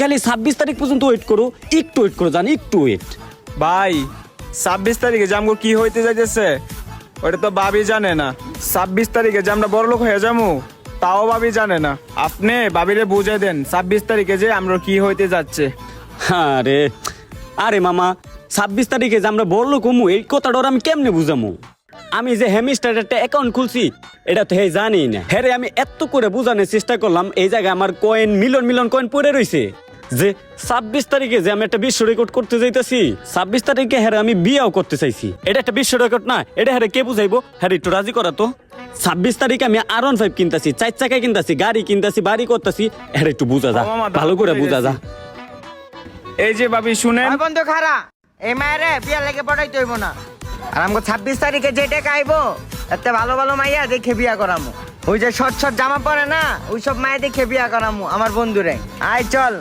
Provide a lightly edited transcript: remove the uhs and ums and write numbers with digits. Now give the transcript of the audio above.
খালি 26 তারিখ পর্যন্ত ওয়েট করো, একটু ওয়েট করো, জানি একটু ওয়েট। ভাই 26 তারিখে যে আমগো কি হইতে যাইতেছে ওটা তো ভাবি জানে না। 26 তারিখে যে আমরা বড়লোক হয়ে যাবো তাও ভাবি জানে না। আপনি ভাবিরে বুঝে দেন 26 তারিখে যে আমরা কি হইতে যাচ্ছে। আরে আরে মামা, 26 তারিখে যে আমরা বললো কমু, এই কথাটা ওর আমি কেমনে বুঝামু? আমি যে হেমিস্টার একটা অ্যাকাউন্ট খুলছি এটা তো হে জানি না। হ্যাঁ রে, আমি এত করে বোঝানোর চেষ্টা করলাম, এই জায়গায় আমার কয়েন মিলন মিলন কয়েন পড়ে রয়েছে যে 26 তারিখে যে আমি একটা বিশ্ব রেকর্ড করতে যাইতেছি, 26 তারিখে হ্যাঁ আমি বিয়াও করতে চাইছি। এটা একটা বিশ্ব রেকর্ড না, এটা হ্যাঁ কে বুঝাইবো? হ্যাঁ একটু রাজি করা তো। 26 তারিখে আমি R15 কিনতাছি, 4 চাকা কিনতাছি, গাড়ি কিনতাছি, বাড়ি করতেছি। হ্যাঁ একটু বুঝা যা, ও মামা, ভালো করে বুঝে বুঝা যা। এই যে ভাবি শুনেন, ওই বন্ধু খারা, এই মায়েরে বিয়া লেগে পড়াইতে হইব না। আর আমাকে 26 তারিখে যে টাকা আইবো এতে ভালো ভালো মাইয়া দেখে বিয়া করামু। ওই যে শর্ট শর্ট জামা পরে না, ওই সব মায়ে দেখে বিয়া করামু আমার বন্ধুরে। আয় চল।